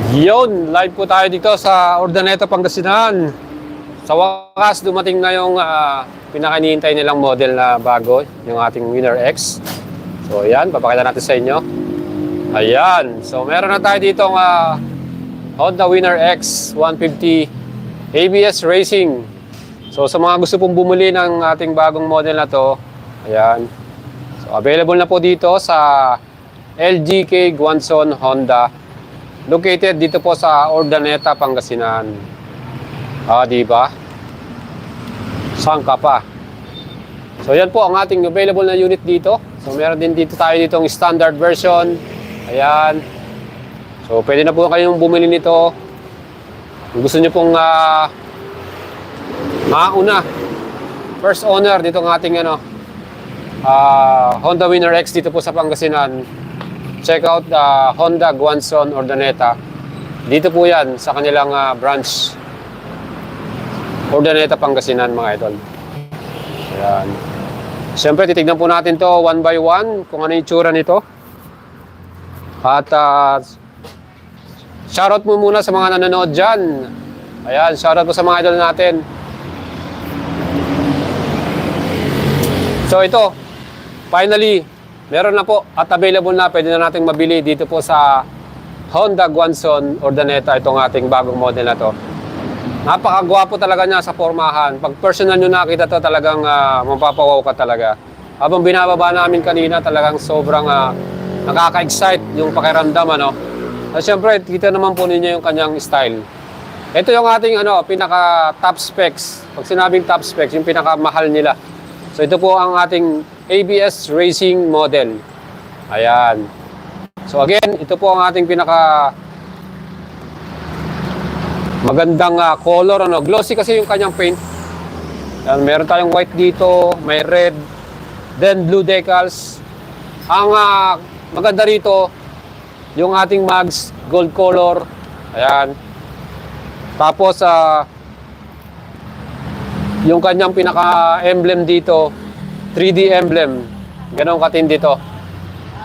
Yun, live po tayo dito sa Urdaneta, Pangasinan. Sa wakas, dumating na yung pinaka-hinihintay nilang model na bago, yung ating Winner X. So, ayan, papakita natin sa inyo. Ayan, so meron na tayo dito Honda Winner X 150 ABS Racing. So, sa mga gusto pong bumili ng ating bagong model na to, ayan. So, available na po dito sa LGK Guanzon Honda. Located dito po sa Urdaneta, Pangasinan. Di ba? Saan ka pa? So, yan po ang ating available na unit dito. So, meron din dito tayo ditong standard version. Ayan. So, pwede na po kayong bumili nito. Kung gusto nyo pong mauna, first owner dito ng ating Honda Winner X dito po sa Pangasinan. Check out Honda Guanzon Urdaneta. Dito po yan sa kanilang branch Urdaneta, Pangasinan, mga idol. Ayan. Siyempre, titignan po natin to one by one kung ano yung tsura nito. At shoutout mo muna sa mga nanonood dyan. Ayan, shoutout po sa mga idol natin. So ito, finally, meron na po at available na, pwede na nating mabili dito po sa Honda Guanzon Urdaneta, itong ating bagong model na to. Napakagwapo talaga niya sa formahan. Pag personal nyo nakita to, talagang mapapawaw ka talaga. Habang binababa namin kanina, talagang sobrang nakaka-excite yung pakiramdam, At syempre, kita naman po ninyo yung kanyang style. Ito yung ating pinaka top specs. Pag sinabing top specs, yung pinaka mahal nila. So ito po ang ating ABS Racing model. Ayan. So again, ito po ang ating pinaka magandang color, glossy kasi yung kanyang paint. Ayan, meron tayong white dito, may red, then blue decals. Ang maganda rito, yung ating mags, gold color. Ayan. Tapos yung kanyang pinaka emblem dito, 3D emblem. Ganun katindi to.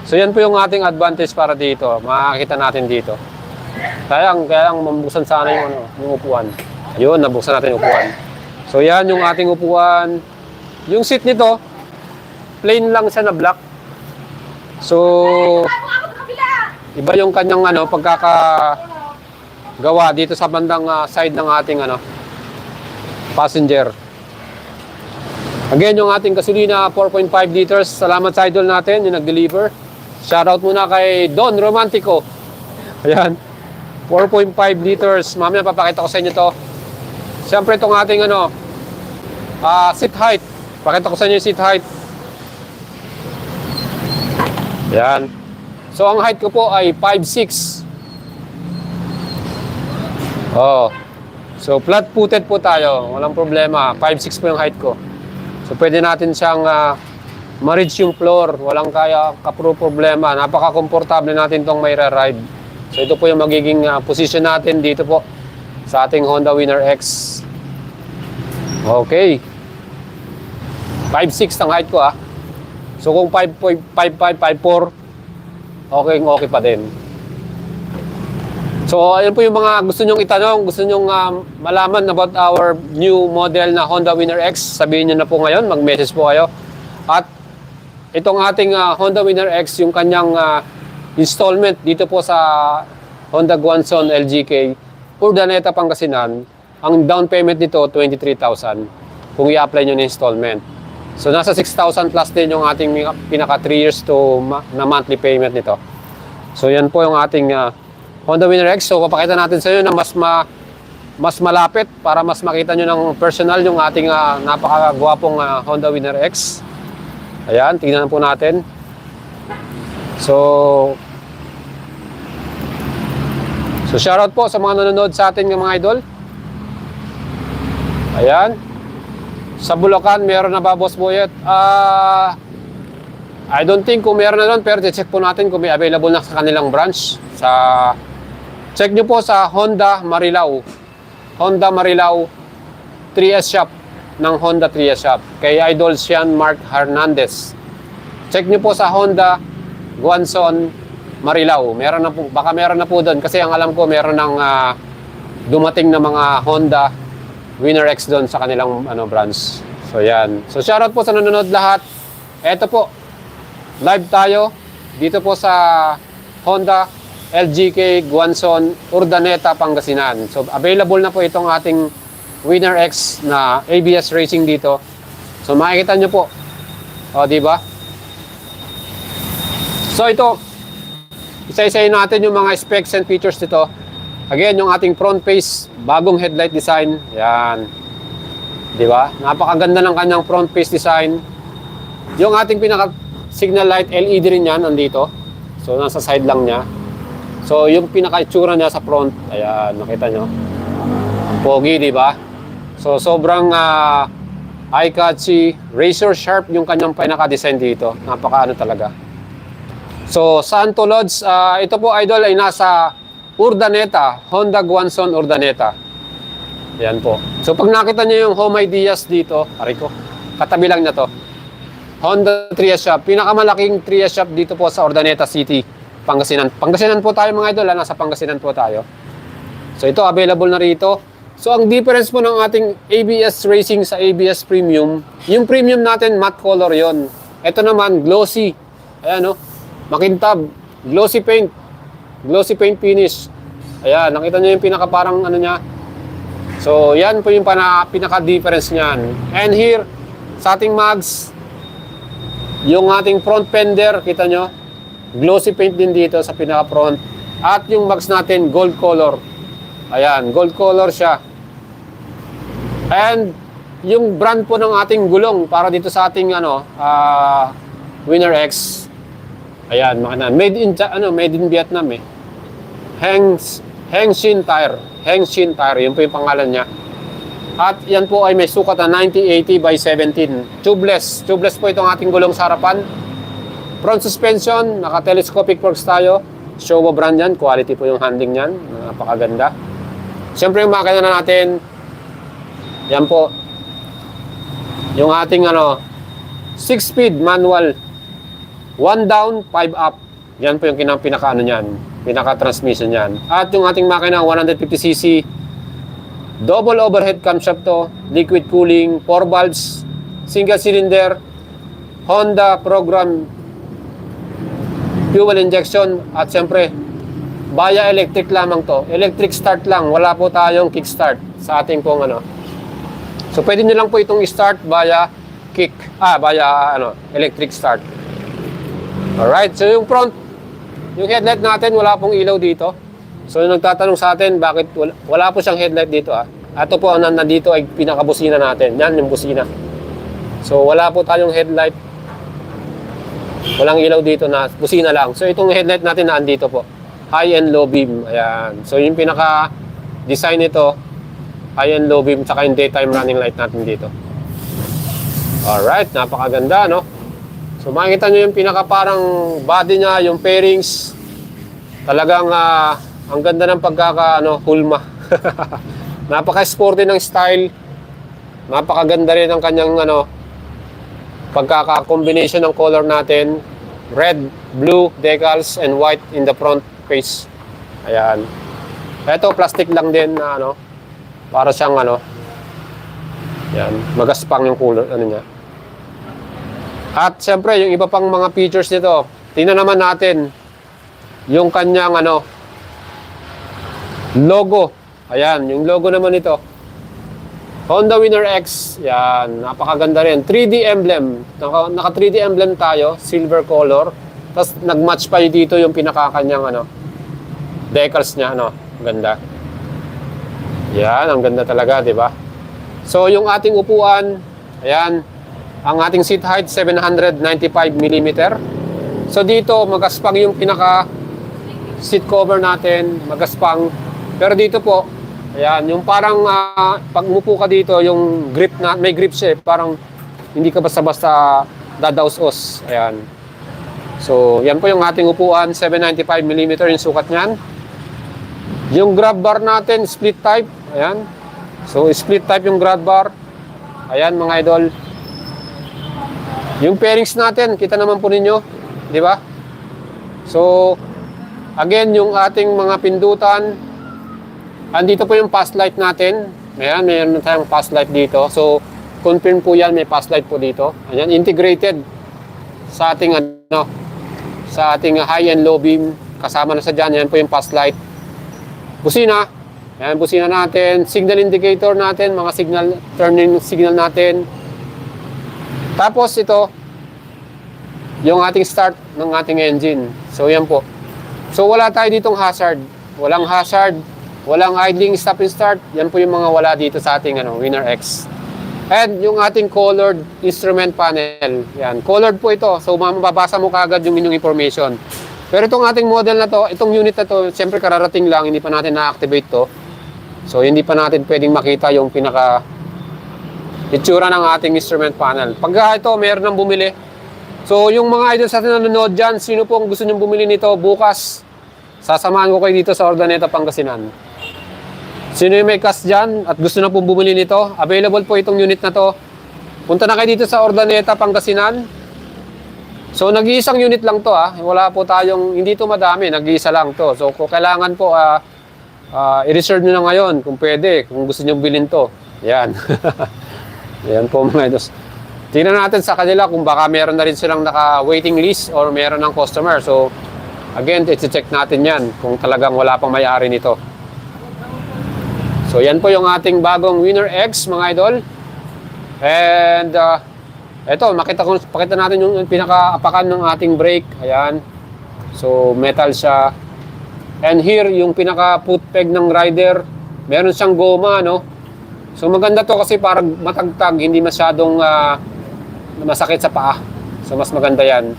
So yan po yung ating advantage para dito. Makakita natin dito. Kaya lang mabuksan sana yung upuan. Ayun, nabuksan natin yung upuan. So yan yung ating upuan. Yung seat nito, plain lang siya na black. So iba yung kanyang pagkakagawa dito sa bandang side ng ating passenger. Again, yung ating gasolina, 4.5 liters. Salamat sa idol natin, yung nag-deliver. Shoutout muna kay Don Romantico. Ayan. 4.5 liters. Mamaya papakita ko sa inyo to. Siyempre, itong ating seat height. Pakita ko sa inyo yung seat height. Ayan. So, ang height ko po ay 5'6". Oh. So, flat-footed po tayo. Walang problema. 5'6" po yung height ko. So, pwede natin siyang ma-reach yung floor. Walang problema. Napaka-komportable natin itong may ride. So, ito po yung magiging position natin dito po sa ating Honda Winner X. Okay. 5'6" ang height ko, So, kung 5'5", 5'4", okay pa din. So, ayun po yung mga gusto nyong itanong, gusto nyong malaman about our new model na Honda Winner X. Sabihin nyo na po ngayon, mag-message po kayo. At itong ating Honda Winner X, yung kanyang installment dito po sa Honda Guanzon LGK, Urdaneta, Pangasinan, ang down payment nito, 23,000 kung i-apply nyo na installment. So, nasa 6,000 plus din yung ating pinaka 3 years na monthly payment nito. So, yan po yung ating Honda Winner X. So, papakita natin sa inyo na mas malapit para mas makita nyo ng personal yung ating napakagwapong Honda Winner X. Ayan, tingnan po natin. So shoutout po sa mga nanonood sa atin ng mga idol. Ayan. Sa Bulacan, meron na ba, Boss Boyet? I don't think kung meron na doon, pero check po natin kung may available na sa kanilang branch. Check nyo po sa Honda Marilao. Honda Marilao 3S Shop ng Honda 3S Shop. Kay Idol Sian Mark Hernandez. Check nyo po sa Honda Guanzon Marilao. Meron na po, baka meron na po doon kasi ang alam ko meron ng dumating na mga Honda Winner X doon sa kanilang branch. So yan. So shoutout po sa nanonood lahat. Eto po, live tayo dito po sa Honda LGK Guanzon, Urdaneta, Pangasinan. So available na po itong ating Winner X na ABS Racing dito. So makikita nyo po. O, di ba? So ito, isa-isayin natin yung mga specs and features nito. Again, yung ating front face, bagong headlight design. Yan. Di ba? Napakaganda ng kanyang front face design. Yung ating pinaka signal light LED rin yan nandito. So nasa side lang niya. So yung pinaka-itsura niya sa front, ayan, nakita nyo. Ang pogi, di ba? So sobrang eye-catchy, razor sharp yung kanyang pinaka-design dito. Napaka talaga. So, saan to, Lods? Ito po, idol, ay nasa Urdaneta, Honda Guanzon Urdaneta. Yan po. So, pag nakita nyo yung Homay Diaz dito, ariko, katabi lang na to. Honda Trias Shop. Pinakamalaking Trias Shop dito po sa Urdaneta City, Pangasinan. Pangasinan po tayo mga idol, nasa Pangasinan po tayo. So, ito, available na rito. So, ang difference po ng ating ABS Racing sa ABS Premium, yung Premium natin, matte color yon. Ito naman, glossy. Ayan, no? Makintab, glossy paint finish. Ayan, nakita nyo yung pinaka parang niya. So, yan po yung pinaka-difference niyan. And here, sa ating mags, yung ating front fender, kita nyo, glossy paint din dito sa pinaka-front. At yung mags natin, gold color. Ayan, gold color siya. And yung brand po ng ating gulong para dito sa ating Winner X. Ayan, made in Vietnam eh. Heng Shin Tire. Heng Shin Tire, yun po yung pangalan niya. At yan po ay may sukat na 9080 by 17. Tubeless. Tubeless po itong ating gulong sa harapan. Front suspension, naka-telescopic forks tayo. Showa brand yan. Quality po yung handling yan. Napakaganda. Siyempre yung makina na natin, yan po. Yung ating 6-speed manual. 1 down, 5 up. Yan po yung pinaka-transmission yan. At yung ating makina, 150cc. Double overhead camshaft to. Liquid cooling, 4 valves, single cylinder, Honda program, fuel injection. At siyempre, via electric lamang to. Electric start lang. Wala po tayong kickstart sa ating pong So, pwede nyo lang po itong start via electric start. Alright, so yung front, yung headlight natin, wala pong ilaw dito. So yung nagtatanong sa atin, bakit wala po siyang headlight dito Ito po, nandito ay pinakabusina natin. Yan yung busina. So wala po tayong headlight. Walang ilaw dito na busina lang. So itong headlight natin na andito po. High and low beam. Ayan. So yung pinaka-design nito, high and low beam, tsaka yung daytime running light natin dito. Alright, napakaganda, no? So makikita nyo yung pinaka parang body niya, yung fairings. Talagang ang ganda ng hulma. Napaka-sporty ng style. Napakaganda rin ang kanyang pagkaka-combination ng color natin. Red, blue decals and white in the front face. Ayan. Ito plastic lang din na para siyang yan, magaspang yung color niya. At siyempre, yung iba pang mga features nito, tingnan naman natin yung kanyang logo. Ayan, yung logo naman ito. Honda Winner X. Yan, napakaganda rin. 3D emblem. Naka 3D emblem tayo, silver color. Tapos nag-match pa dito yung pinakakanyang decals niya. Ganda. Yan, ang ganda talaga, di ba? So, yung ating upuan, ayan, ang ating seat height, 795mm. So dito, magaspang yung pinaka seat cover natin, magaspang. Pero dito po, ayan, yung parang pag umupo ka dito, yung grip may grip siya, parang hindi ka basta-basta dadaos-os. Ayan. So, yan po yung ating upuan, 795mm yung sukat niyan. Yung grab bar natin, split type. Ayan. So, split type yung grab bar. Ayan, mga idol. Yung pairings natin, kita naman po ninyo, di ba? So, Again, yung ating mga pindutan, andito po yung fast light natin. Ayan, mayroon tayong fast light dito. So, confirm po yan, may fast light po dito. Ayan, integrated sa ating sa ating high and low beam. Kasama na sa dyan, yan po yung fast light. Busina. Ayan, busina natin. Signal indicator natin, mga signal, turning signal natin. Tapos ito, yung ating start ng ating engine. So, yan po. So, wala tayo ditong hazard. Walang hazard. Walang idling, stop and start. Yan po yung mga wala dito sa ating Winner X. And yung ating colored instrument panel. Yan, colored po ito. So, mababasa mo kaagad yung inyong information. Pero itong ating model na to, itong unit na to, siyempre kararating lang, hindi pa natin na-activate to. So, hindi pa natin pwedeng makita yung pinaka itsura ng ating instrument panel. Pag ito, meron nang bumili. So, yung mga idol sa atin nanonood dyan, sino po ang gusto nyong bumili nito bukas? Sasamahan ko kayo dito sa Urdaneta, Pangasinan. Sino yung may cash dyan at gusto na pong bumili nito? Available po itong unit na to. Punta na kayo dito sa Urdaneta, Pangasinan. So, nag-iisang unit lang to. Wala po tayong, hindi to madami, nag-iisa lang to. So, kung kailangan po, i-reserve nyo na ngayon kung pwede, kung gusto nyo bilhin to. Yan. Yan po mga idol. Tingnan natin sa kanila kung baka meron na rin silang naka-waiting list or meron ng customer. So, again, i-check natin yan kung talagang wala pang may-ari nito. So, yan po yung ating bagong Winner X, mga idol. And, eto, pakita natin yung pinaka-apakan ng ating brake. Ayan. So, metal siya. And here, yung pinaka-foot peg ng rider. Meron siyang goma, no? So, maganda to kasi parang matagtag, hindi masyadong masakit sa paa. So, mas maganda yan.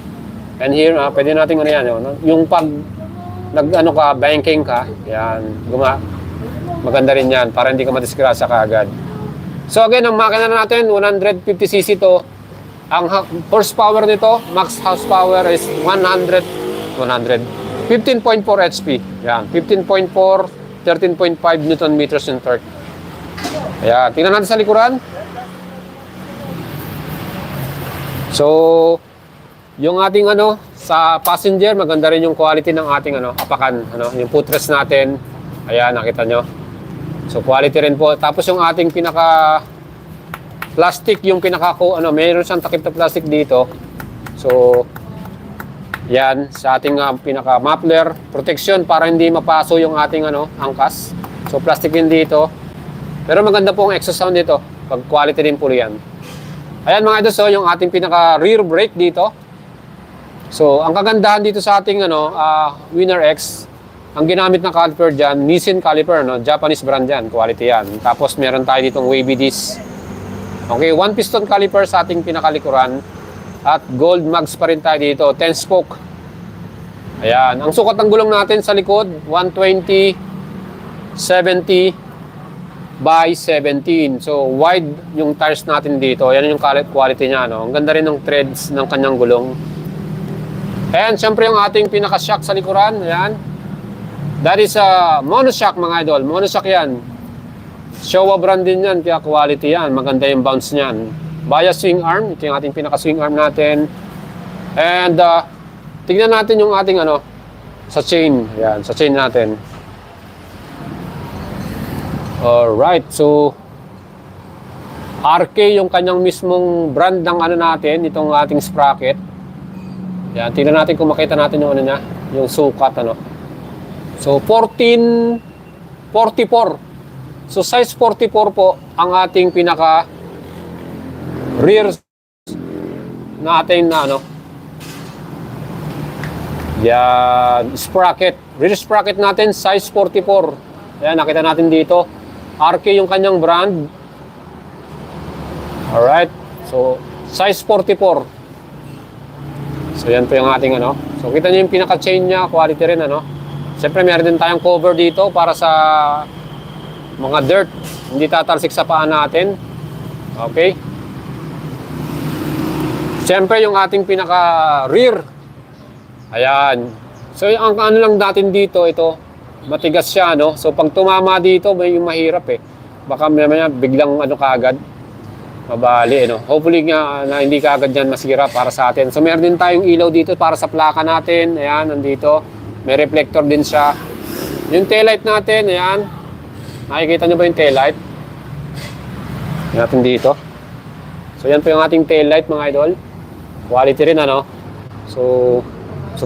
And here, pwede natin yung pag banking ka, yan, maganda rin yan para hindi ka madisgrasya kaagad. So again, ang makina natin, 150cc to. Ang horsepower nito, max horsepower is 15.4 HP. Yan, 15.4, 13.5 Newton meters yung torque. Ayan, tingnan natin sa likuran. So, yung ating sa passenger, maganda rin yung quality ng ating apakan, yung footrest natin. Ayan, nakita nyo. So, quality rin po. Tapos yung ating pinaka plastic, yung pinaka mayroon siyang takip na plastic dito. So, yan, sa ating pinaka muffler protection para hindi mapaso yung ating angkas. So, plastic din dito. Pero maganda po ang exhaust sound dito. Pag quality din po yan. Ayan mga idol, so yung ating pinaka rear brake dito. So, ang kagandahan dito sa ating Winner X, ang ginamit na caliper dyan, Nissin caliper, Japanese brand yan, quality yan. Tapos meron tayo ditong wavy disc. Okay, 1 piston caliper sa ating pinakalikuran. At gold mags pa rin tayo dito, 10 spoke. Ayan, ang sukat ng gulong natin sa likod, 120, 70 by 17. So, wide yung tires natin dito. Yan yung quality niya, Ang ganda rin ng threads ng kanyang gulong. Ayan, syempre yung ating pinaka-shock sa likuran. Ayan. That is a monoshock, mga idol. Monoshock yan. Showa brand din yan, kaya quality yan. Maganda yung bounce niyan. Bias swing arm. Ito yung ating pinaka-swing arm natin. And, tignan natin yung ating sa chain. Ayan, sa chain natin. Alright, so RK yung kanyang mismong brand ng natin, itong ating sprocket. Yan, tingnan natin kung makita natin yung niya, yung sukat So 1444. So size 44 po ang ating pinaka rear natin yan, sprocket. Rear sprocket natin size 44. Ayan, nakita natin dito. RK yung kanyang brand. Alright. So, size 44. So, yan po yung ating So, kita nyo yung pinaka-chain niya. Quality rin, Siyempre, meron din tayong cover dito para sa mga dirt. Hindi tatalsik sa paa natin. Okay. Siyempre, yung ating pinaka-rear. Ayan. So, ang lang natin dito, ito, matigas siya, So, pag tumama dito, may mahirap Baka mamaya biglang kaagad. Mabali, Hopefully nga na hindi kaagad yan masira para sa atin. So, meron din tayong ilaw dito para sa plaka natin. Ayan, nandito. May reflector din siya. Yung taillight natin, ayan. Nakikita nyo ba yung taillight? Yan natin dito. So yan po yung ating taillight mga idol. Quality rin ano. So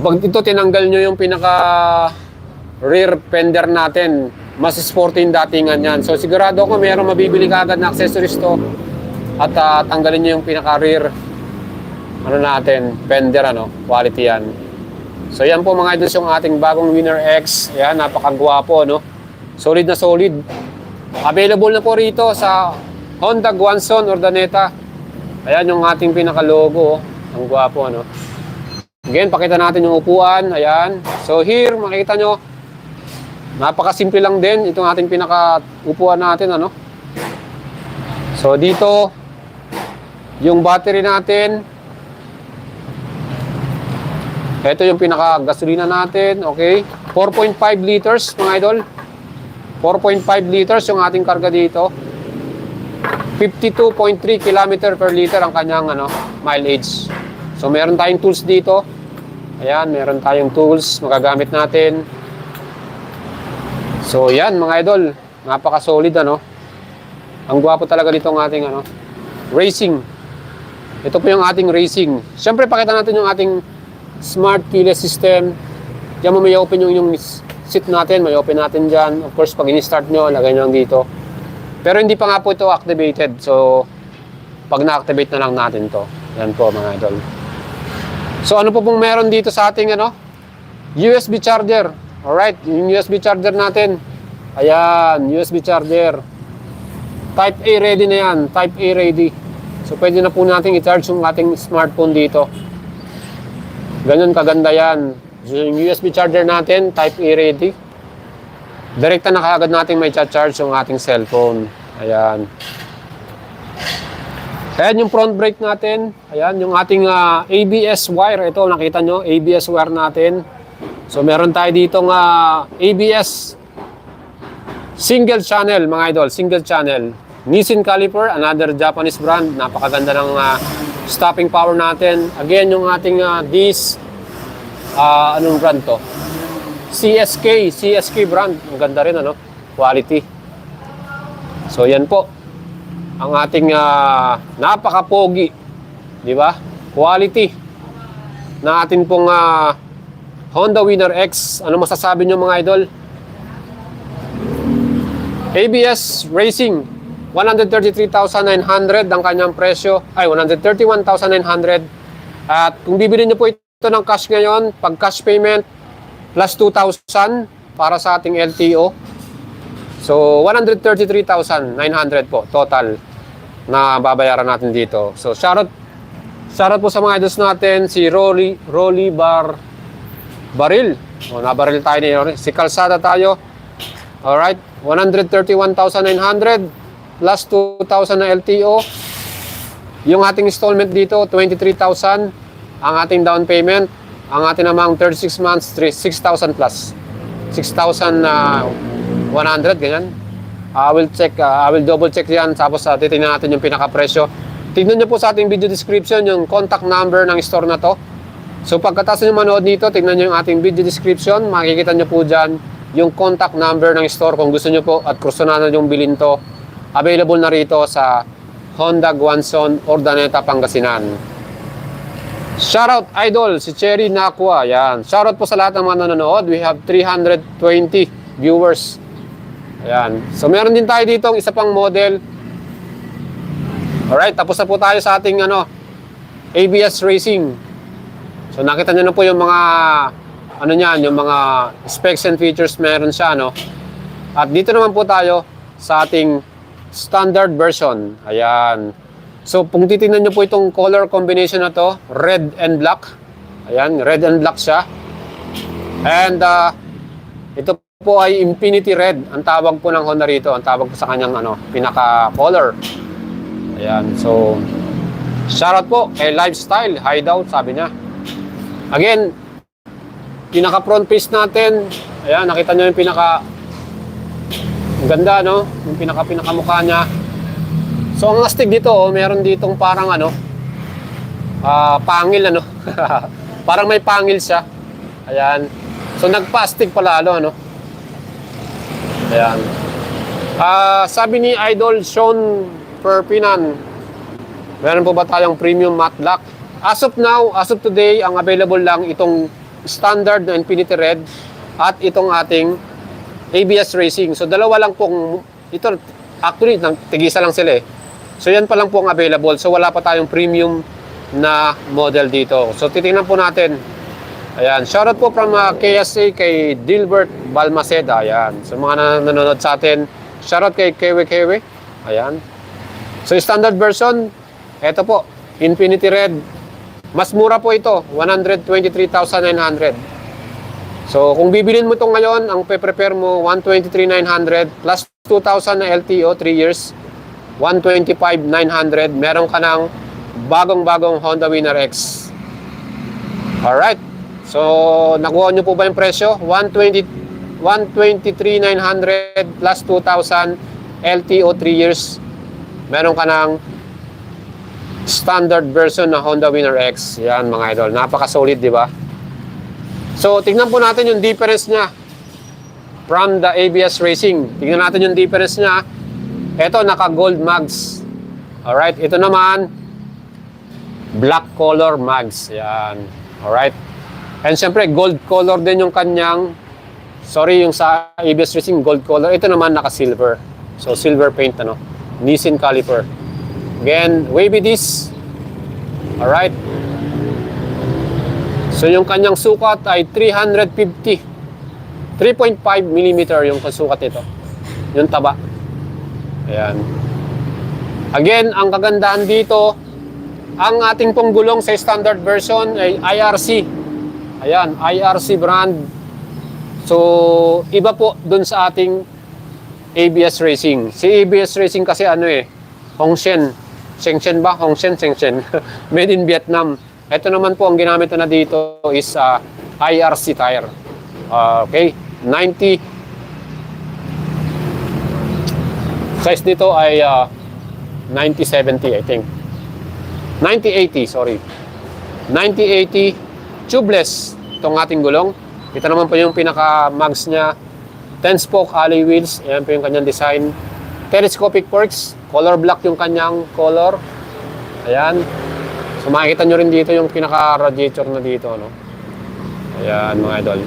pag ito tinanggal nyo yung pinaka rear fender natin, mas sporty yung datingan yan. So sigurado ako mayroong mabibili ka agad na accessories to. At tanggalin nyo yung pinaka rear ano natin, fender ano, quality yan. So yan po mga idols yung ating bagong Winner X. Ayan, napakagwapo no. Solid na solid. Available na po rito sa Honda Guanzon Urdaneta. Ayan yung ating pinaka logo. Ang gwapo ano. Again, pakita natin yung upuan. Ayan. So here, makikita nyo, napakasimple lang din itong ating pinaka upuan natin ano. So dito, yung battery natin. Ito yung pinaka gasolina natin, okay? 4.5 liters mga idol. 4.5 liters yung ating karga dito. 52.3 km per liter ang kanyang ano, mileage. So meron tayong tools dito. Ayan, meron tayong tools magagamit natin. So yan mga idol, napaka-solid ano. Ang gwapo talaga dito ng ating ano, racing. Ito po yung ating racing. Siyempre pakita natin yung ating smart keyless system. Diyan mo may open yung seat natin, may open natin dyan. Of course, pag in-start nyo, lagay nyo lang dito. Pero hindi pa nga po ito activated. So, pag na-activate na lang natin to. Yan po mga idol. So, ano po pong meron dito sa ating ano? USB charger. Alright, yung USB charger natin. Ayan, USB charger. Type A ready na yan. Type A ready. So, pwede na po natin i-charge yung ating smartphone dito. Ganun kaganda yan. Yung USB charger natin, Type A ready. Direkta na kaagad natin may charge yung ating cellphone. Ayan. Ayan yung front brake natin. Ayan yung ating ABS wire. Ito nakita nyo, ABS wire natin. So meron tayo ditong ABS single channel mga idol. Single channel. Nissin Caliper, another Japanese brand. Napakaganda ng stopping power natin. Again, yung ating this anong brand to? CSK brand. Ang ganda rin ano, quality. So yan po ang ating napaka-pogi, di ba? Quality na atin pong Honda Winner X. Ano masasabi nyo mga idol? ABS Racing 133,900 ang kanyang presyo, ay 131,900. At kung bibili niyo po ito ng cash ngayon, pag cash payment plus 2,000 para sa ating LTO. So 133,900 po total na babayaran natin dito. So shoutout po sa mga idols natin, si Rolly Baril. O, nabaril tayo niyo, si Kalsada tayo. Alright, 131,900 plus 2,000 na LTO. Yung ating installment dito, 23,000. Ang ating down payment. Ang ating namang 36 months, 6,000 plus. 6,100, ganyan. I will double check yan. Tapos titingnan natin yung pinaka-presyo. Tignan nyo po sa ating video description yung contact number ng store na to. So pagkatapos nyo manood dito, tignan nyo yung ating video description. Makikita nyo po dyan yung contact number ng store kung gusto nyo po at gusto na yung bilhin to. Available na rito sa Honda Guanzon, Urdaneta, Pangasinan. Shoutout idol, si Cherry Nakwa. Yan. Shoutout po sa lahat ng mga nanonood. We have 320 viewers. Ayan. So meron din tayo dito isa pang model. Alright, tapos na po tayo sa ating ABS Racing. So nakita nyo na po yung mga ano niyan, yung mga specs and features meron siya, no? At dito naman po tayo sa ating standard version. Ayan. So, kung titingnan nyo po itong color combination na to, red and black. Ayan, red and black siya. And, ito po ay Infinity Red. Ang tawag po ng Honda rito. Ang tawag po sa kanyang pinaka-color. Ayan, so, shoutout po kay Lifestyle Hideout, sabi niya. Again, pinaka-front face natin. Ayan, nakita nyo yung pinaka- ang ganda, no? Yung pinaka-mukha niya. So, ang astig dito, meron ditong parang pangil, ano? Parang may pangil siya. Ayan. So nagpastig palalo, ano? Ayan. Sabi ni Idol Sean Perpinan, meron po ba tayong premium matte black? As of now, as of today, ang available lang itong standard na Infinity Red at itong ating ABS Racing. So dalawa lang pong, ito actually, tigisa lang sila eh. So yan pa lang po ang available. So wala pa tayong premium na model dito. So titingnan po natin. Ayan, shoutout po from KSA kay Dilbert Balmaceda. Ayan, so mga nanonood sa atin, shoutout kay Kewe Kewe. Ayan. So standard version, eto po, Infinity Red. Mas mura po ito, 123,900. So kung bibilin mo ito ngayon, ang pe-prepare mo 123,900 plus 2,000 na LTO, 3 years, 125,900. Meron ka ng bagong-bagong Honda Winner X. Alright. So nakuha nyo po ba yung presyo? 123,900 plus 2,000 LTO, 3 years. Meron ka ng standard version na Honda Winner X. Yan mga idol, napaka-solid, di ba? So tingnan po natin yung difference niya from the ABS Racing. Tingnan natin yung difference niya. Ito naka-gold mags. Alright, ito naman black color mags. Yan. Alright. And syempre gold color din yung kanyang, sorry, yung sa ABS Racing gold color. Ito naman naka-silver. So silver paint, ano, Nissin caliper. Again, wavy disc. Alright. So yung kanyang sukat ay 350. 3.5 mm yung sukat nito. Yung taba. Ayan. Again, ang kagandahan dito, ang ating pong gulong sa standard version ay IRC. Ayan, IRC brand. So, iba po dun sa ating ABS Racing. Si ABS Racing kasi ano eh, Hongshen. Shenzhen ba? Hongshen, Shenzhen. Made in Vietnam. Ito naman po, ang ginamit na dito is IRC tire. Okay, 90. Size nito ay 90-70, I think. 90-80, sorry. 90-80 tubeless itong ating gulong. Ito naman po yung pinaka-mags niya. 10-spoke alloy wheels. Ayan po yung kanyang design. Telescopic forks. Color black yung kanyang color. Ayan. So makikita nyo rin dito yung pinaka-radiator na dito, no? Ayan mga idol.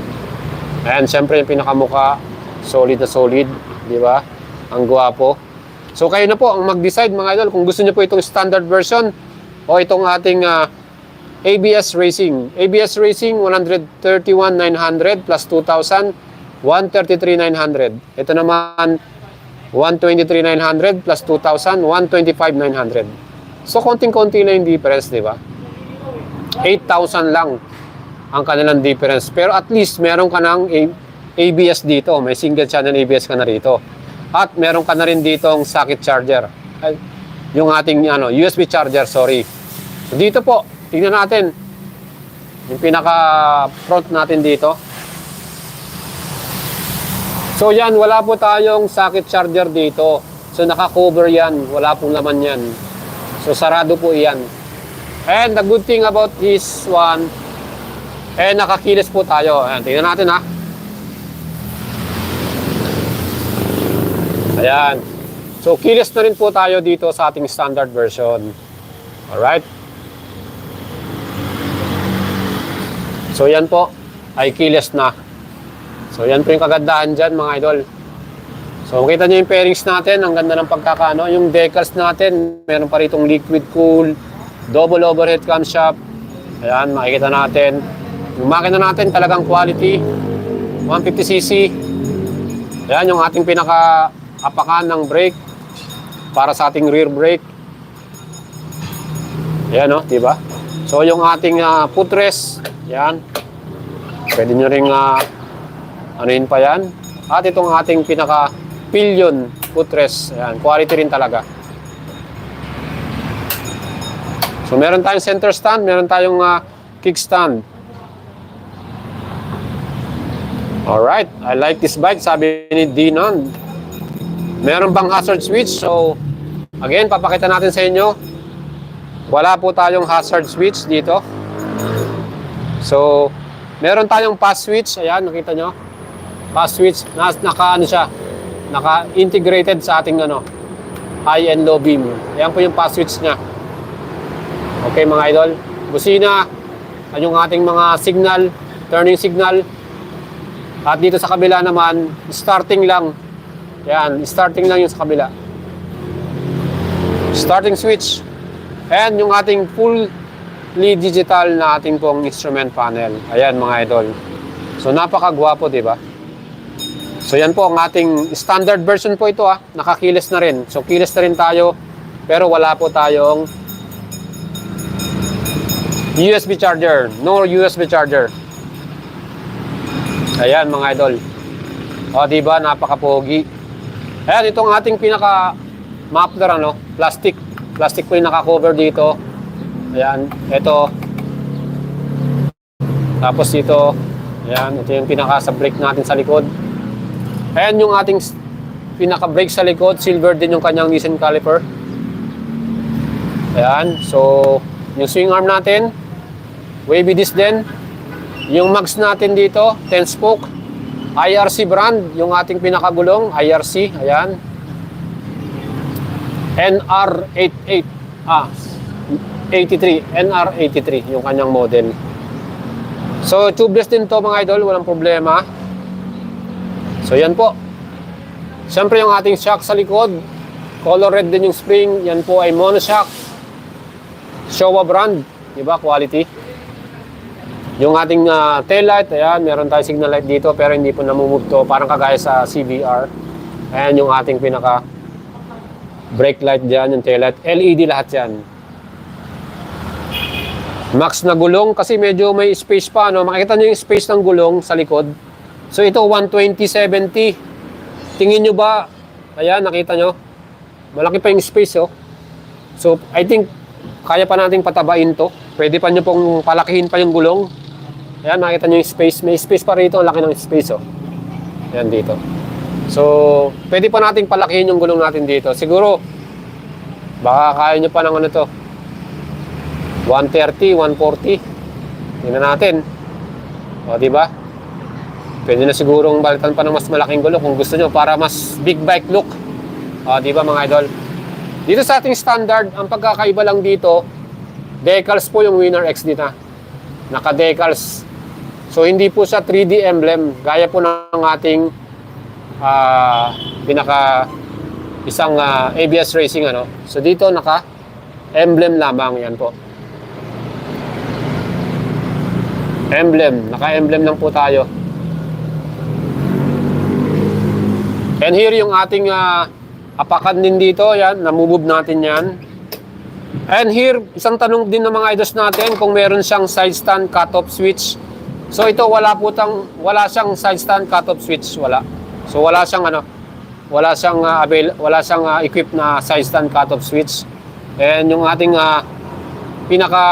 Ayan, syempre yung pinaka-muka. Solid na solid. Di ba? Ang gwapo. So kayo na po ang mag-decide mga idol kung gusto nyo po itong standard version o itong ating ABS Racing. ABS Racing 131,900 plus 2,000, 133,900. Ito naman 123,900 plus 2,000, 125,900. So konting-konti na yung difference, di ba? 8,000 lang ang kanilang difference. Pero at least meron ka ng ABS dito. May single channel ABS ka na rito. At meron ka na rin ditong socket charger. Yung ating USB charger, sorry. So dito po, tingnan natin. Yung pinaka-front natin dito. So yan, wala po tayong socket charger dito. So naka-cover yan. Wala pong laman yan. So sarado po yan. And the good thing about this one, nakakilis po tayo. Ayan, tingnan natin ha. Ayan. So kilis na rin po tayo dito sa ating standard version. Alright. So yan po, ay kilis na. So yan po yung kagandahan dyan mga idol. So makita nyo yung pairings natin, ang ganda ng pagkakaano. Yung decals natin, meron pa ritong liquid cool, double overhead camshaft. Ayan, makikita natin. Yung makina natin talagang quality, 150cc. Ayan yung ating pinaka-apakan ng brake para sa ating rear brake. Ayan o, diba? So yung ating footrest, ayan. Pwede nyo ring anuhin pa yan. At itong ating pinaka-pillion footrest. Ayan, quality rin talaga. So meron tayong center stand, meron tayong kickstand. Alright, I like this bike, sabi ni Dinon. Meron bang hazard switch? So, again, papakita natin sa inyo. Wala po tayong hazard switch dito. So, Meron tayong pass switch. Ayan, nakita nyo? Pass switch. Naka-ano siya? Naka-integrated sa ating ano, high and low beam. Ayan po yung pass switch niya. Okay mga idol. Busina. Ayan yung ating mga signal. Turning signal. At dito sa kabila naman, starting lang. Ayan, starting lang yung sa kabila. Starting switch. Ayan yung ating fully digital na ating pong instrument panel. Ayan mga idol. So napakagwapo, di ba? So yan po ang ating standard version po ito Nakakilis na rin. So kilis na rin tayo. Pero wala po tayong USB charger. No USB charger. Ayan mga idol. O diba, napaka-pogi. Ayan, itong ating pinaka muffler plastic. Plastic po yung naka-cover dito. Ayan, ito. Tapos dito, ayan, ito yung pinaka sa brake natin sa likod. Ayan yung ating pinaka brake sa likod. Silver din yung kanyang Nissan caliper. Ayan, so yung swing arm natin, wavy disc din. Yung mags natin dito, 10 spoke. IRC brand, yung ating pinakagulong, IRC, ayan. NR88, 83, NR83, yung kanyang model. So, tubeless din to mga idol, walang problema. So, yan po. Siyempre, yung ating shock sa likod, color red din yung spring, yan po ay monoshock. Showa brand, diba, quality. Yung ating tail light, ayan, meron tayong signal light dito pero hindi po namumove to, parang kagaya sa CBR. Ayan yung ating pinaka brake light dyan, yung tail light, LED lahat yan. Max na gulong kasi medyo may space pa, makikita nyo yung space ng gulong sa likod. So ito 120/70. Tingin nyo ba, ayan, nakita nyo, malaki pa yung space So I think kaya pa nating patabain to. Pwede pa nyo pong palakihin pa yung gulong. Ayan, makikita nyo yung space. May space pa rito. Ang laki ng space, Ayan, dito. So, pwede pa nating palakihin yung gulong natin dito. Siguro, baka kaya nyo pa ng 130, 140. Tingnan natin. O, diba? Pwede na sigurong balitan pa ng mas malaking gulong kung gusto nyo para mas big bike look. O, diba mga idol? Dito sa ating standard, ang pagkakaiba lang dito, decals po yung Winner X dito. Naka-decals. So, hindi po siya 3D emblem. Gaya po ng ating isang ABS Racing. So, dito naka-emblem lamang. Yan po. Emblem. Naka-emblem lang po tayo. And here yung ating apakan din dito. Yan. Namumove natin yan. And here, isang tanong din ng mga idols natin kung meron siyang side stand cut-off switch. So ito wala siyang side stand cut-off switch, wala. So wala siyang equipped na side stand cut-off switch. And yung ating pinaka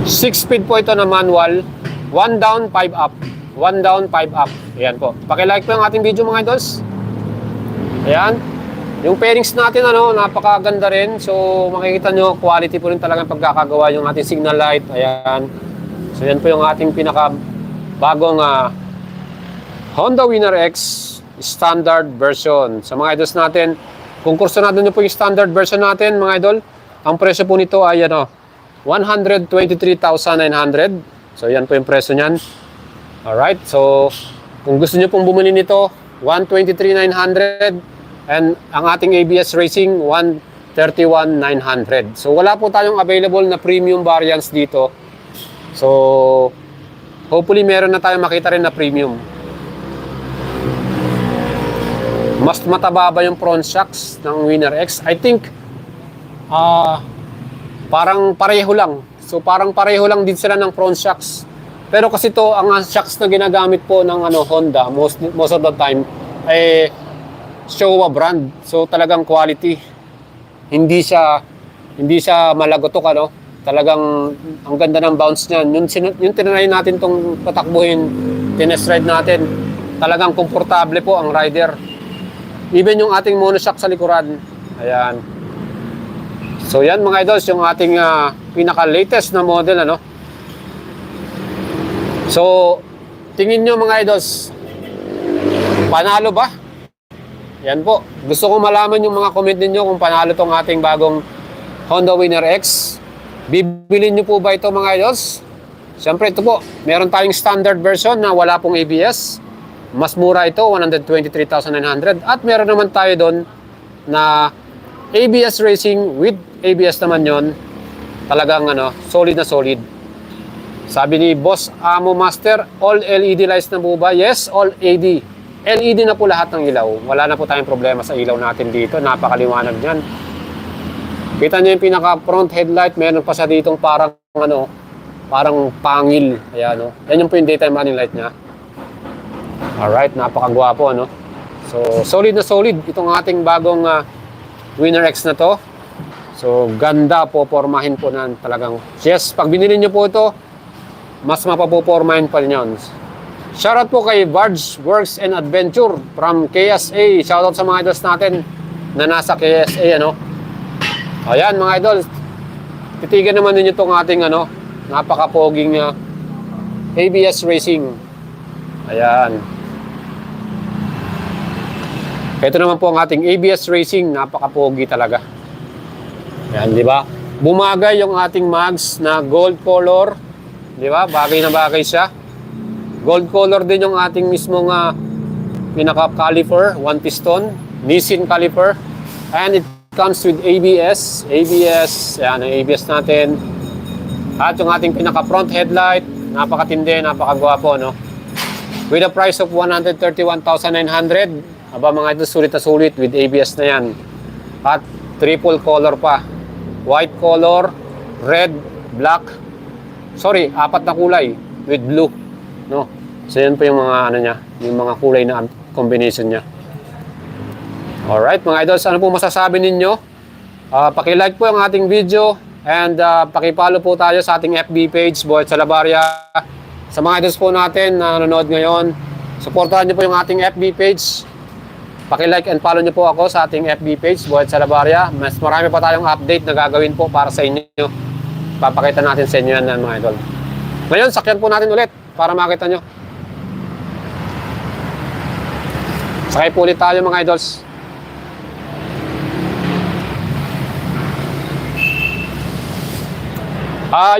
6-speed po ito na manual, 1 down, 5 up. 1 down, 5 up. Ayan po. Paki-like po yung ating video mga idols. Ayan. Yung pairings natin, napakaganda rin. So, makikita nyo, quality po rin talagang pagkakagawa yung ating signal light. Ayan. So, yan po yung ating pinaka-bagong Honda Winner X standard version. Sa mga idols natin, kung kurso natin nyo po yung standard version natin, mga idol, ang presyo po nito ay 123,900. So, yan po yung presyo nyan. Alright. So, kung gusto nyo pong bumili nito, 123,900. And ang ating ABS Racing, 131,900. So, wala po tayong available na premium variants dito. So, hopefully, meron na tayong makita rin na premium. Mas mataba ba yung front shocks ng Winner X? I think, parang pareho lang. So, parang pareho lang din sila ng front shocks. Pero kasi to ang shocks na ginagamit po ng Honda, most of the time, Showa brand. So talagang quality. Hindi siya malagotok Talagang ang ganda ng bounce niyan. Yung tinry natin tong patakbuhin, tinest ride natin. Talagang komportable po ang rider. Even yung ating monoshock sa likuran. Ayan. So yan mga idols, yung ating pinaka-latest na model, ano. So, tingin nyo mga idols, panalo ba? Yan po. Gusto ko malaman yung mga comment ninyo kung panalo tong ating bagong Honda Winner X. Bibilin nyo po ba ito mga idols? Siyempre ito po, meron tayong standard version na wala pong ABS. Mas mura ito, 123,900. At meron naman tayo doon na ABS Racing with ABS naman yon. Talagang ano, solid na solid. Sabi ni Boss Amo Master, all LED lights na po ba? Yes, all LED. LED na po lahat ng ilaw. Wala na po tayong problema sa ilaw natin dito. Napakaliwanag niyan. Kita niyo yung pinaka front headlight, meron pa siya ditong parang ano, parang pangil. Ayan, no? Yan yung po yung daytime running light niya. Alright, napakagwapo, ano? So, solid na solid itong ating bagong Winner X na to. So, ganda po, pormahin po na talagang. Yes, pag binili nyo po ito, mas mapapopormahin pa rin yun. Shoutout po kay Barge Works and Adventure from KSA. Shoutout sa mga idols natin na nasa KSA, ano? Ayan, mga idols. Titigan naman ninyo itong ating, ano, napakapoging ABS Racing. Ayan. Ito naman po ang ating ABS Racing, napaka-pogi talaga. Yan, di ba? Bumagay yung ating mags na gold color, di ba? Bagay na bagay siya. Gold color din yung ating mismong pinaka-caliper, one piston, Nissin caliper. And it comes with ABS. ABS, yan ang ABS natin. At yung ating pinaka-front headlight, napakatindi, napakagwapo, no? With a price of 131,900. Aba mga ito, sulit na sulit with ABS na yan. At triple color pa. White color, red, black. Sorry, 4 na kulay with blue. No? So yan po yung mga ano niya, yung mga kulay na combination niya. Alright mga idols, ano po masasabi ninyo? Paki-like po ang ating video and paki-follow po tayo sa ating FB page, Boyet Salabarria. Sa mga idols po natin na nanonood ngayon, supportahan niyo po yung ating FB page. Paki-like and follow niyo po ako sa ating FB page, Boyet Salabarria. Mas marami pa tayong update na gagawin po para sa inyo. Papakita natin sa inyo yan mga idol. Ngayon, sakyan po natin ulit para makita nyo. Sakay po ulit tayo mga idols.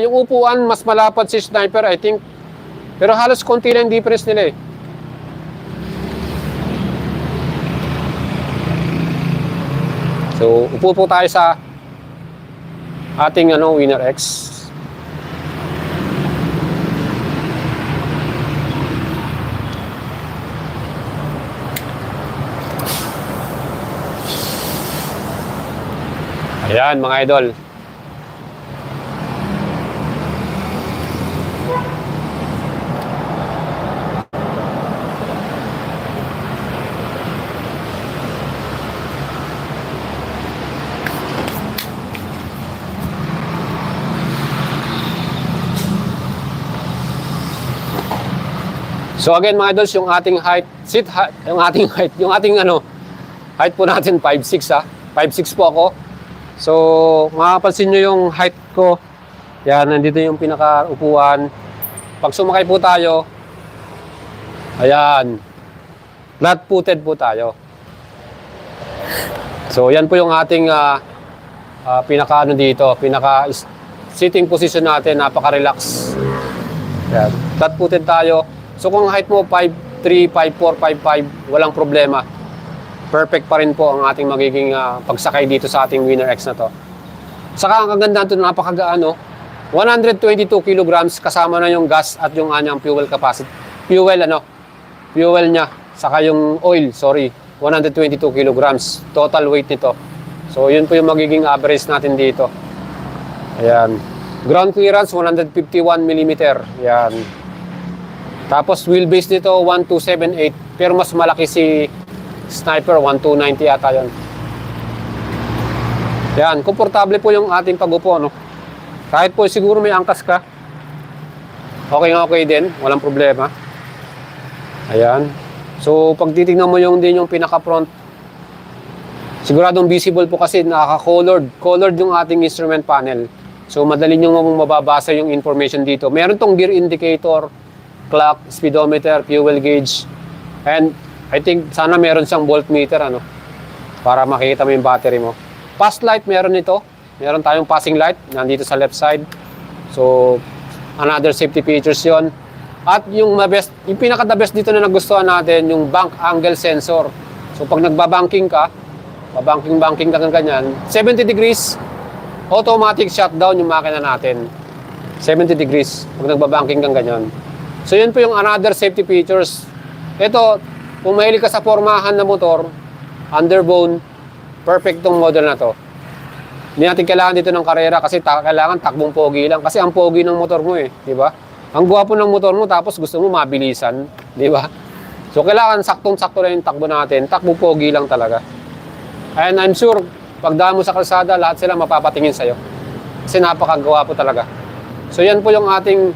Yung upuan, mas malapad si Sniper, I think. Pero halos konti lang yung difference nila eh. So, upo po tayo sa ating Winner X. Ayan mga idol. So again mga idols, yung ating height, yung ating height po natin 5'6" 5'6" po ako. So makapansin nyo yung height ko. Yan, nandito yung pinaka-upuan. Pag sumakay po tayo, ayan, flat-footed po tayo. So yan po yung ating pinaka-sitting position natin, napaka-relax. Yan, flat-footed tayo. So kung height mo 5'3", 5'4", 5'5", walang problema. Perfect pa rin po ang ating magiging pagsakay dito sa ating Winner X na to. Saka ang kagandaan ito, napakagaan, no? 122 kilograms kasama na yung gas at yung anyang fuel capacity. Fuel niya. Saka yung oil, 122 kilograms. Total weight nito. So yun po yung magiging average natin dito. Ayan. Ground clearance, 151 mm. Ayan. Tapos wheelbase nito 1278, pero mas malaki si Sniper, 1290 ata yun. Yan, komportable po yung ating pag-upo, no? Kahit po siguro may angkas ka, okay din, walang problema. Ayan. So pag titignan mo yung pinaka-front, siguradong visible po kasi nakaka-colored yung ating instrument panel. So madali nyo mababasa yung information dito. Meron tong gear indicator, clock, speedometer, fuel gauge, and I think sana meron siyang voltmeter ano, para makita mo yung battery mo. Fast light meron ito. Meron tayong passing light nandito sa left side. So another safety features yon. At yung pinaka-the best dito na nagustuhan natin, yung bank angle sensor. So pag nagbabanking ka, babanking ka ng ganyan, 70 degrees, automatic shutdown yung makina natin. 70 degrees pag nagbabanking kang ganyan. So yun po yung another safety features. Ito, kung mahilig ka sa formahan na motor, underbone, perfect tong model na to. Hindi natin kailangan dito ng karera kasi kailangan takbong pogi lang. Kasi ang pogi ng motor mo di ba? Ang gwapo ng motor mo tapos gusto mo mabilisan, di ba? So kailangan saktong-sakto lang yung takbo natin, takbo pogi lang talaga. And I'm sure, pag daan mo sa kalsada, lahat sila mapapatingin sa'yo. Kasi napakagwapo talaga. So yan po yung ating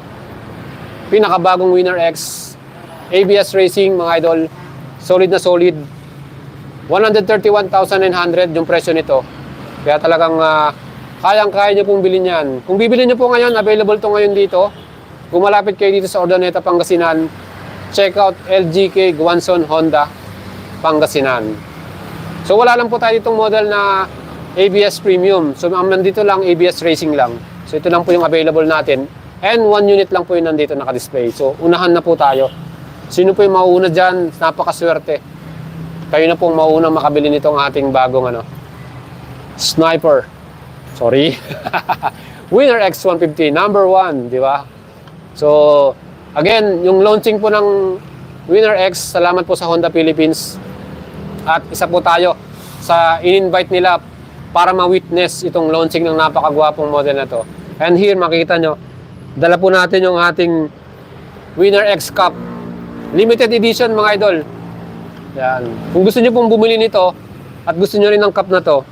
pinakabagong Winner X ABS Racing, mga idol. Solid na solid. 131,900 yung presyo nito. Kaya talagang kayang-kaya nyo pong bilhin yan. Kung bibili nyo po ngayon, available to ngayon dito. Kung malapit kayo dito sa Urdaneta, Pangasinan, check out LGK Guanzon Honda, Pangasinan. So wala lang po tayo itong model na ABS Premium. So nandito lang, ABS Racing lang. So ito lang po yung available natin. And 1 unit lang po yung nandito naka-display. So unahan na po tayo. Sino po yung mauuna dyan? Napakaswerte. Kayo na pong mauunang makabili nitong ating bagong Sniper. Sorry. Winner X150, number 1, di ba? So, again, yung launching po ng Winner X, salamat po sa Honda Philippines. At isa po tayo sa in-invite nila para ma-witness itong launching ng napakagwapong model na to. And here, makikita nyo, dala po natin yung ating Winner X Cup. Limited edition, mga idol. Yan. Kung gusto nyo pong bumili nito at gusto nyo rin ng cup na to,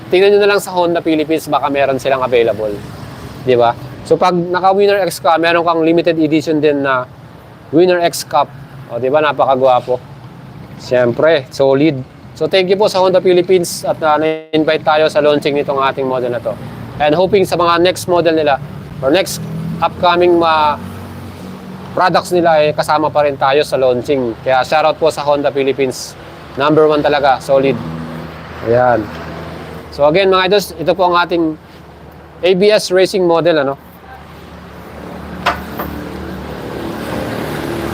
tingnan nyo na lang sa Honda Philippines, baka meron silang available. Di ba? So pag naka-Winner X ka, meron kang limited edition din na Winner X Cup. O, di ba? Napakagwapo. Siyempre, solid. So thank you po sa Honda Philippines at na-invite tayo sa launching nitong ating model na to. And hoping sa mga next model nila or next upcoming products nila kasama pa rin tayo sa launching. Kaya shoutout po sa Honda Philippines. Number 1 talaga, solid. Ayan. So again mga idols, ito po ang ating ABS Racing model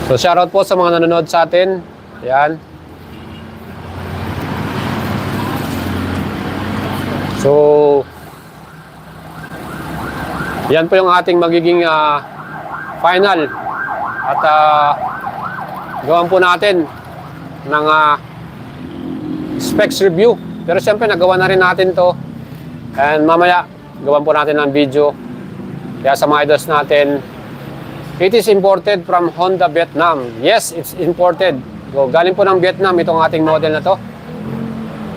So shoutout po sa mga nanonood sa atin. Ayan. So yan po yung ating magiging final. At gawan po natin ng specs review. Pero siyempre nagawa na rin natin to. And mamaya gawan po natin ng video. Kaya sa mga idols natin, it is imported from Honda Vietnam. Yes, it's imported. So, galing po ng Vietnam itong ating model na to.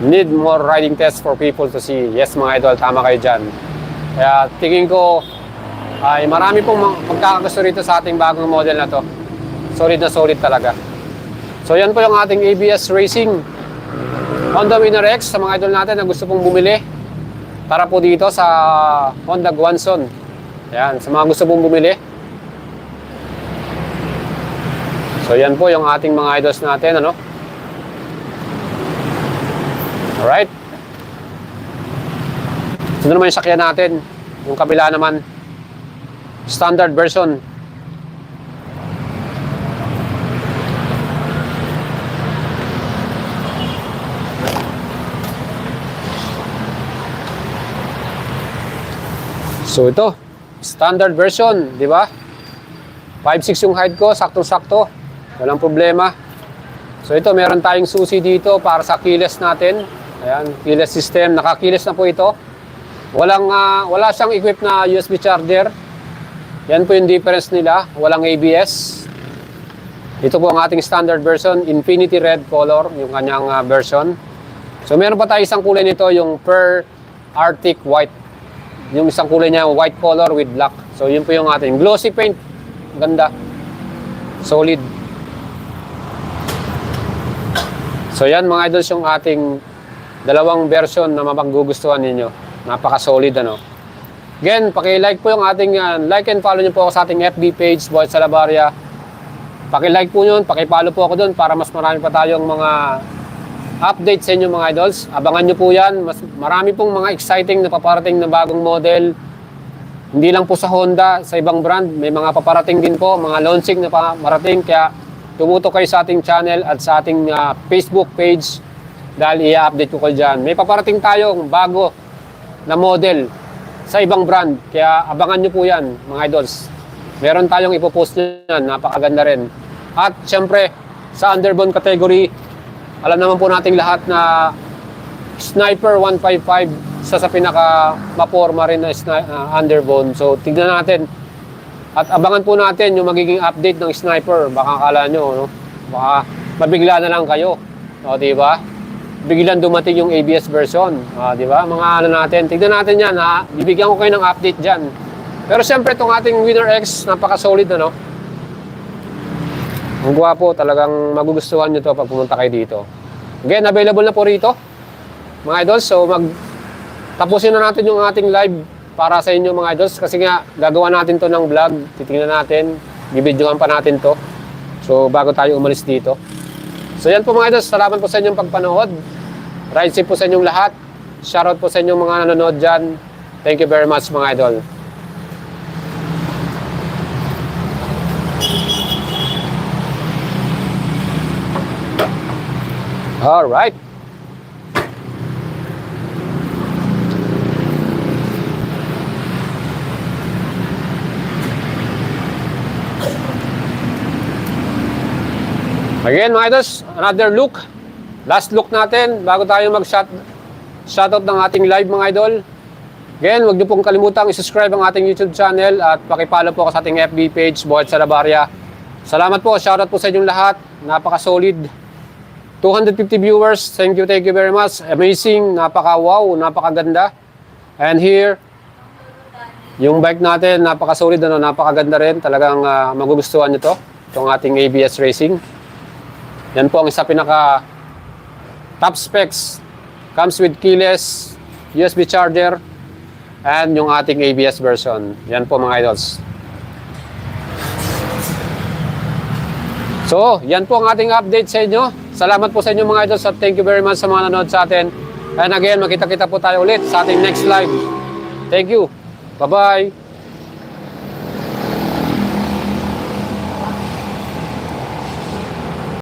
Need more riding tests for people to see. Yes mga idol, tama kayo dyan. Kaya tingin ko ay marami pong magkakagusto rito sa ating bagong model na to. Solid na solid talaga. So yan po yung ating ABS Racing Honda Winner X sa mga idol natin na gusto pong bumili. Tara po dito sa Honda Guanzon. Yan, sa mga gusto pong bumili. So yan po yung ating mga idols natin, Alright. Ito naman yung sakyan natin. Yung kabila naman, standard version. So ito, standard version, di ba? 5'6" yung height ko, saktong-sakto. Walang problema. So ito, meron tayong susi dito para sa keyless natin. Ayan, keyless system. Naka-keyless na po ito. Wala siyang equipped na USB charger. Yan po yung difference nila. Walang ABS. Ito po ang ating standard version, Infinity Red color, yung kanyang version. So meron pa tayo isang kulay nito, yung Pearl Arctic White. Yung isang kulay niya, white color with black. So yun po yung ating glossy paint. Ganda. Solid. So yan mga idols yung ating dalawang version na mapaggugustuhan ninyo. Napaka-solid Again, paki-like po yung ating, like and follow nyo po ako sa ating FB page, Boy Salabaria. Paki-like po yun, paki-follow po ako doon para mas marami pa tayong mga update sa inyo mga idols. Abangan nyo po yan. Marami pong mga exciting na paparating na bagong model. Hindi lang po sa Honda, sa ibang brand. May mga paparating din po, mga launching na marating. Kaya tumutok kayo sa ating channel at sa ating Facebook page dahil i-update ko kayo dyan. May paparating tayong bago na model sa ibang brand. Kaya abangan nyo po yan mga idols. Meron tayong ipopost nyan. Napakaganda rin. At syempre, sa underbone category, alam naman po nating lahat na Sniper 155 sa pinaka maporma rin na underbone. So tignan natin at abangan po natin yung magiging update ng Sniper. Baka akala nyo, no? Baka mabigla na lang kayo, o, diba? Biglang dumating yung ABS version, diba? Mga ano natin, tignan natin yan, ha? Bibigyan ko kayo ng update dyan. Pero siyempre itong ating Winner X, napaka-solid na, no? Ang gwapo, talagang magugustuhan nyo to pag pumunta kayo dito. Again, available na po rito, mga idols. So tapusin na natin yung ating live para sa inyo mga idols. Kasi nga, gagawa natin to ng vlog. Titingnan natin, bibidyohan pa natin to. So bago tayo umalis dito. So yan po mga idols, salamat po sa inyong pagpanood. Ride safe po sa inyong lahat. Shoutout po sa inyong mga nanonood dyan. Thank you very much mga idol. Alright. Again mga idols, another look. Last look natin bago tayo mag-shoutout ng ating live mga idol. Again, huwag niyo pong kalimutang i-subscribe ang ating YouTube channel at pakipollow po ako sa ating FB page, Boy Salabaria. Salamat po, shoutout po sa inyong lahat. Napaka-solid. 250 viewers, thank you very much. Amazing, napaka-wow, napakaganda. And here, yung bike natin, napaka-solid, napakaganda rin. Talagang magugustuhan nyo to, itong ating ABS Racing. Yan po ang isa pinaka top specs. Comes with keyless, USB charger, and yung ating ABS version. Yan po mga idols. So, yan po ang ating update sa inyo. Salamat po sa inyo mga idols at thank you very much sa mga nanonood sa atin. And again, makita-kita po tayo ulit sa ating next live. Thank you. Bye-bye.